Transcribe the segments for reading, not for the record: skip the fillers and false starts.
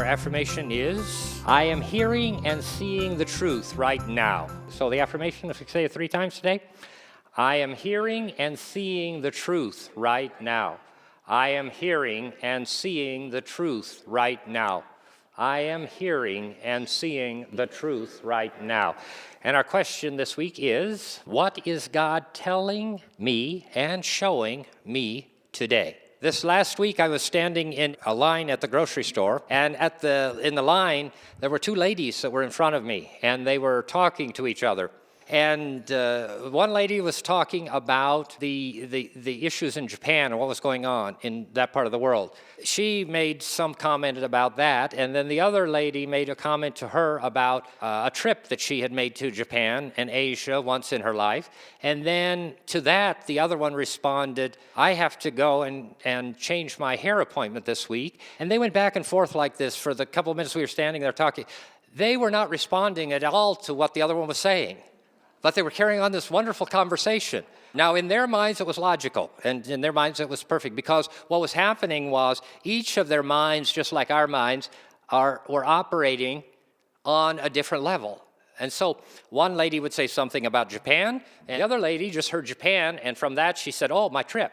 Our affirmation is, I am hearing and seeing the truth right now. So the affirmation, if you say it 3 times today, I am hearing and seeing the truth right now. I am hearing and seeing the truth right now. I am hearing and seeing the truth right now. And our question this week is, what is God telling me and showing me today? This last week, I was standing in a line at the grocery store, and in the line, there were 2 ladies that were in front of me, and they were talking to each other. And one lady was talking about the issues in Japan and what was going on in that part of the world. She made some comment about that, and then the other lady made a comment to her about a trip that she had made to Japan and Asia once in her life. And then to that, the other one responded, I have to go and change my hair appointment this week. And they went back and forth like this for the couple of minutes we were standing there talking. They were not responding at all to what the other one was saying, but they were carrying on this wonderful conversation. Now, in their minds, it was logical, and in their minds, it was perfect, because what was happening was each of their minds, just like our minds, were operating on a different level. And so one lady would say something about Japan, and the other lady just heard Japan, and from that, she said, oh, my trip.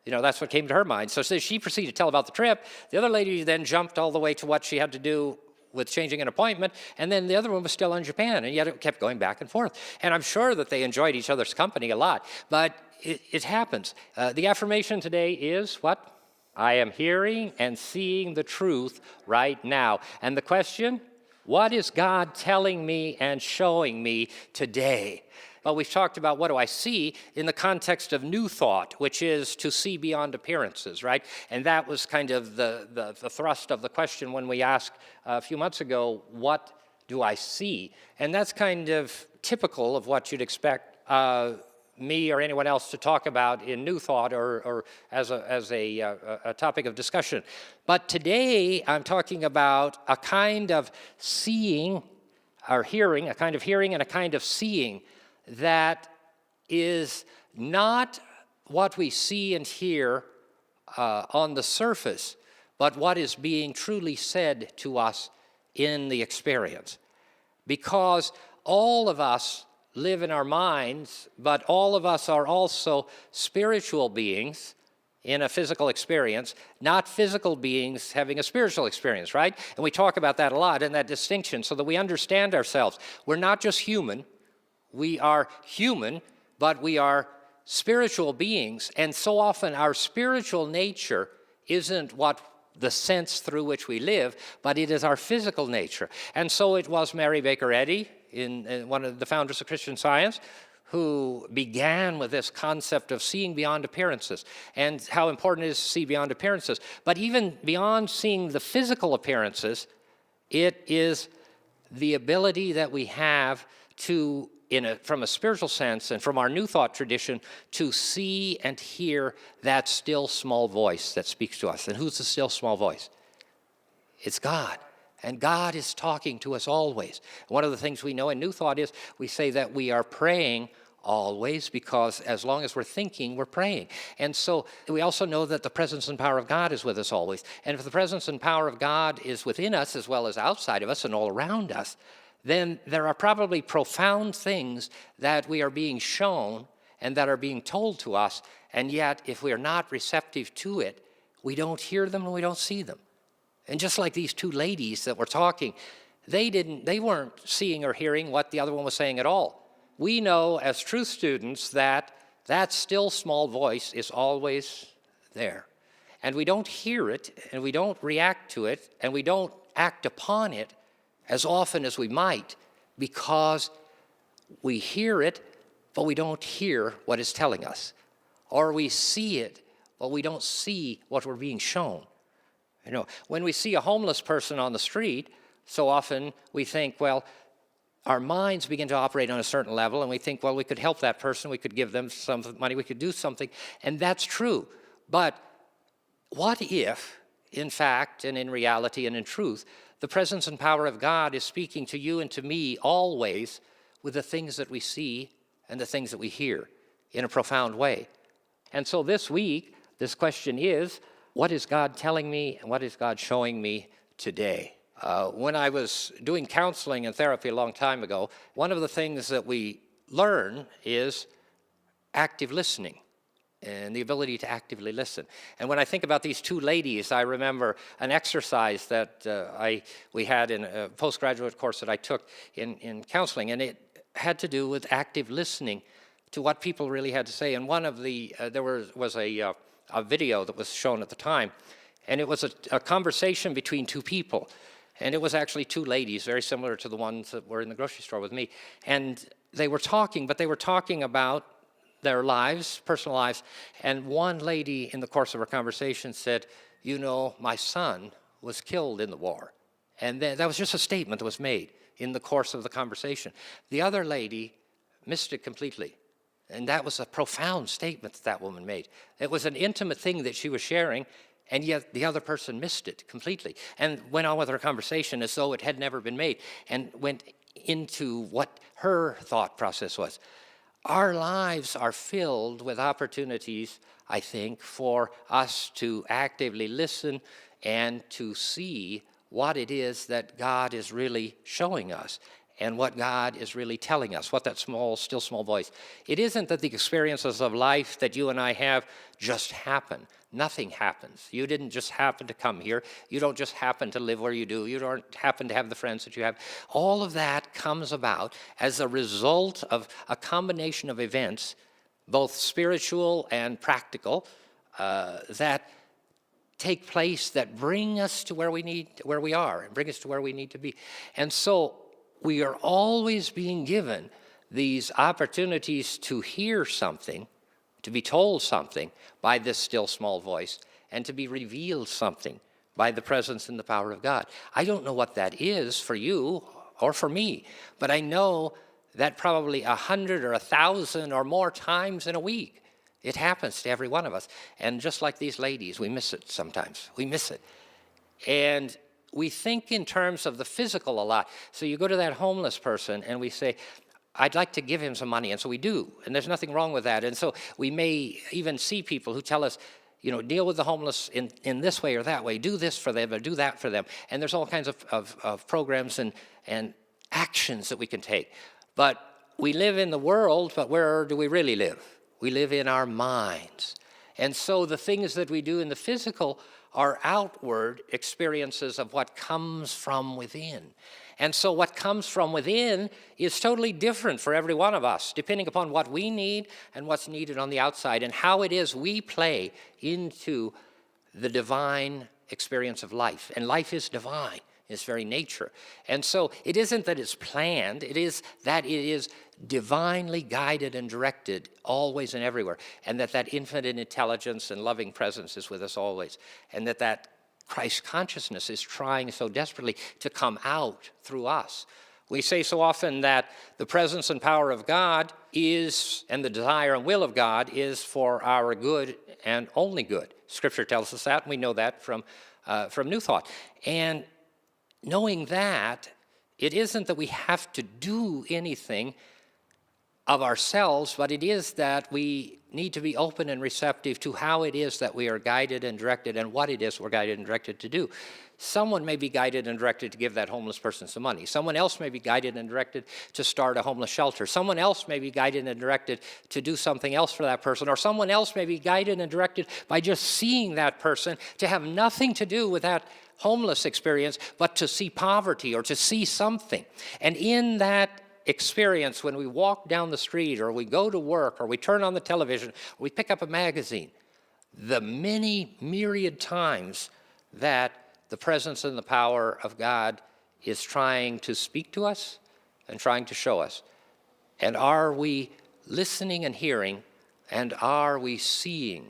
You know, that's what came to her mind. So she proceeded to tell about the trip. The other lady then jumped all the way to what she had to do with changing an appointment, and then the other one was still in Japan, and yet it kept going back and forth. And I'm sure that they enjoyed each other's company a lot, but it happens. The affirmation today is what? I am hearing and seeing the truth right now. And the question, what is God telling me and showing me today? Well, we've talked about what do I see in the context of new thought, which is to see beyond appearances, right? And that was kind of the thrust of the question when we asked a few months ago, what do I see? And that's kind of typical of what you'd expect me or anyone else to talk about in new thought or as a topic of discussion. But today I'm talking about a kind of seeing or hearing, a kind of hearing and a kind of seeing that is not what we see and hear on the surface, but what is being truly said to us in the experience. Because all of us live in our minds, but all of us are also spiritual beings in a physical experience, not physical beings having a spiritual experience, right? And we talk about that a lot, and that distinction, so that we understand ourselves. We're not just human. We are human, but we are spiritual beings, and so often our spiritual nature isn't what the sense through which we live, but it is our physical nature. And so it was Mary Baker Eddy, one of the founders of Christian Science, who began with this concept of seeing beyond appearances and how important it is to see beyond appearances. But even beyond seeing the physical appearances, it is the ability that we have to, from a spiritual sense and from our new thought tradition, to see and hear that still small voice that speaks to us. And who's the still small voice? It's God. And God is talking to us always. One of the things we know in new thought is we say that we are praying always, because as long as we're thinking, we're praying. And so we also know that the presence and power of God is with us always. And if the presence and power of God is within us as well as outside of us and all around us, then there are probably profound things that we are being shown and that are being told to us, and yet if we are not receptive to it, we don't hear them and we don't see them. And just like these 2 ladies that were talking, they weren't seeing or hearing what the other one was saying at all. We know as truth students that that still small voice is always there. And we don't hear it, and we don't react to it, and we don't act upon it as often as we might, because we hear it, but we don't hear what it's telling us. Or we see it, but we don't see what we're being shown. You know, when we see a homeless person on the street, so often we think, well, our minds begin to operate on a certain level, and we think, well, we could help that person, we could give them some money, we could do something, and that's true. But what if, in fact, and in reality and in truth, the presence and power of God is speaking to you and to me always with the things that we see and the things that we hear in a profound way? And so this week, this question is, what is God telling me and what is God showing me today? When I was doing counseling and therapy a long time ago, one of the things that we learn is active listening and the ability to actively listen. And when I think about these two ladies, I remember an exercise that we had in a postgraduate course that I took in counseling, and it had to do with active listening to what people really had to say. And one of the, there was a video that was shown at the time, and it was a conversation between two people. And it was actually two ladies, very similar to the ones that were in the grocery store with me. And they were talking, but they were talking about their lives, personal lives. And one lady in the course of her conversation said, you know, my son was killed in the war. And that was just a statement that was made in the course of the conversation. The other lady missed it completely. And that was a profound statement that that woman made. It was an intimate thing that she was sharing, and yet the other person missed it completely and went on with her conversation as though it had never been made and went into what her thought process was. Our lives are filled with opportunities, I think, for us to actively listen and to see what it is that God is really showing us and what God is really telling us, what that small, still small voice. It isn't that the experiences of life that you and I have just happen. Nothing happens. You didn't just happen to come here. You don't just happen to live where you do. You don't happen to have the friends that you have. All of that comes about as a result of a combination of events, both spiritual and practical, that take place that bring us to where we are and bring us to where we need to be. And so we are always being given these opportunities to hear something, to be told something by this still small voice, and to be revealed something by the presence and the power of God. I don't know what that is for you or for me, but I know that probably 100 or 1,000 or more times in a week, it happens to every one of us. And just like these ladies, we miss it sometimes. We miss it. And we think in terms of the physical a lot. So you go to that homeless person and we say, I'd like to give him some money, and so we do, and there's nothing wrong with that. And so we may even see people who tell us, you know, deal with the homeless in this way or that way, do this for them or do that for them. And there's all kinds of programs and actions that we can take. But we live in the world, but where do we really live? We live in our minds. And so the things that we do in the physical are outward experiences of what comes from within. And so what comes from within is totally different for every one of us, depending upon what we need and what's needed on the outside and how it is we play into the divine experience of life. And life is divine in its very nature. And so it isn't that it's planned, it is that it is divinely guided and directed always and everywhere, and that infinite intelligence and loving presence is with us always, and that Christ consciousness is trying so desperately to come out through us. We say so often that the presence and power of God is, and the desire and will of God is for our good and only good. Scripture tells us that, and we know that from New Thought. And knowing that, it isn't that we have to do anything of ourselves, but it is that we need to be open and receptive to how it is that we are guided and directed and what it is we're guided and directed to do. Someone may be guided and directed to give that homeless person some money. Someone else may be guided and directed to start a homeless shelter. Someone else may be guided and directed to do something else for that person. Or someone else may be guided and directed by just seeing that person to have nothing to do with that homeless experience, but to see poverty or to see something. And in that experience, when we walk down the street or we go to work or we turn on the television or we pick up a magazine, the many myriad times that the presence and the power of God is trying to speak to us and trying to show us. And are we listening and hearing, and are we seeing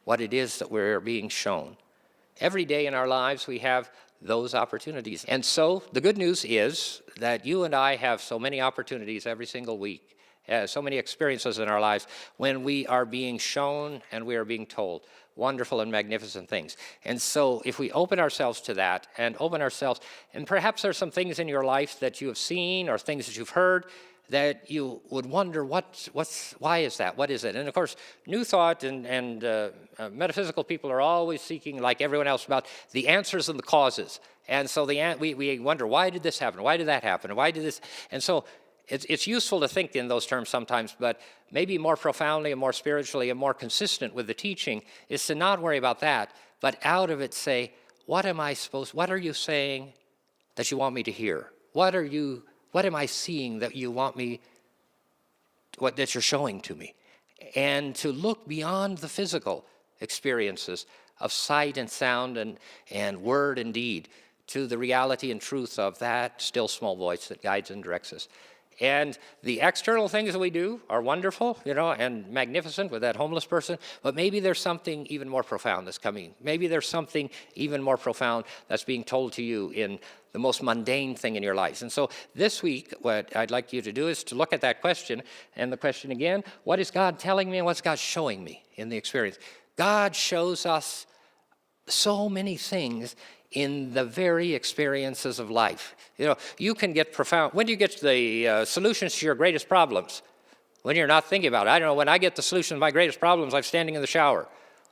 what it is that we're being shown? Every day in our lives we have those opportunities. And so the good news is that you and I have so many opportunities every single week, so many experiences in our lives when we are being shown and we are being told wonderful and magnificent things. And so if we open ourselves to that and open ourselves, and perhaps there's some things in your life that you have seen or things that you've heard that you would wonder, why is that? What is it? And of course, New Thought and metaphysical people are always seeking, like everyone else, about the answers and the causes. And so we wonder, why did this happen? Why did that happen? Why did this? And so it's useful to think in those terms sometimes, but maybe more profoundly and more spiritually and more consistent with the teaching is to not worry about that, but out of it say, what are you saying that you want me to hear? What am I seeing that you want me, that you're showing to me? And to look beyond the physical experiences of sight and sound and word and deed to the reality and truth of that still small voice that guides and directs us. And the external things that we do are wonderful, and magnificent with that homeless person, but maybe there's something even more profound that's coming. Maybe there's something even more profound that's being told to you in the most mundane thing in your lives. And so this week, what I'd like you to do is to look at that question, and the question again, what is God telling me and what's God showing me in the experience? God shows us so many things in the very experiences of life. You can get profound. When do you get the solutions to your greatest problems? When you're not thinking about it. I don't know, when I get the solution to my greatest problems, I'm standing in the shower,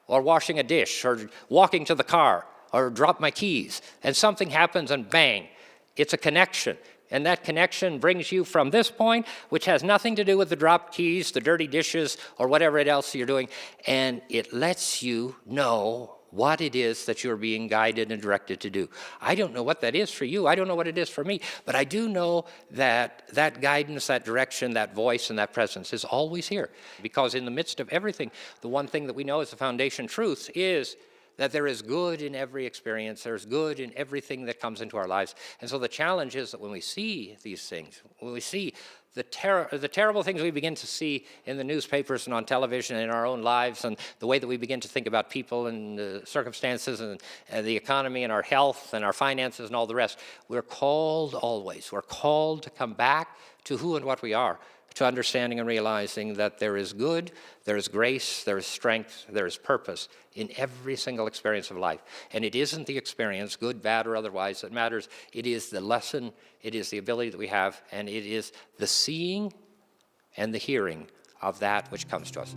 or washing a dish, or walking to the car, or drop my keys, and something happens and bang, it's a connection. And that connection brings you from this point, which has nothing to do with the dropped keys, the dirty dishes, or whatever else you're doing, and it lets you know what it is that you're being guided and directed to do. I don't know what that is for you. I don't know what it is for me. But I do know that that guidance, that direction, that voice, and that presence is always here. Because in the midst of everything, the one thing that we know is the foundation truth is that there is good in every experience. There's good in everything that comes into our lives. And so the challenge is that when we see these things, when we see the terrible things we begin to see in the newspapers and on television and in our own lives, and the way that we begin to think about people and circumstances and the economy and our health and our finances and all the rest, we're called to come back to who and what we are, to understanding and realizing that there is good, there is grace, there is strength, there is purpose in every single experience of life. And it isn't the experience, good, bad, or otherwise, that matters. It is the lesson, it is the ability that we have, and it is the seeing and the hearing of that which comes to us.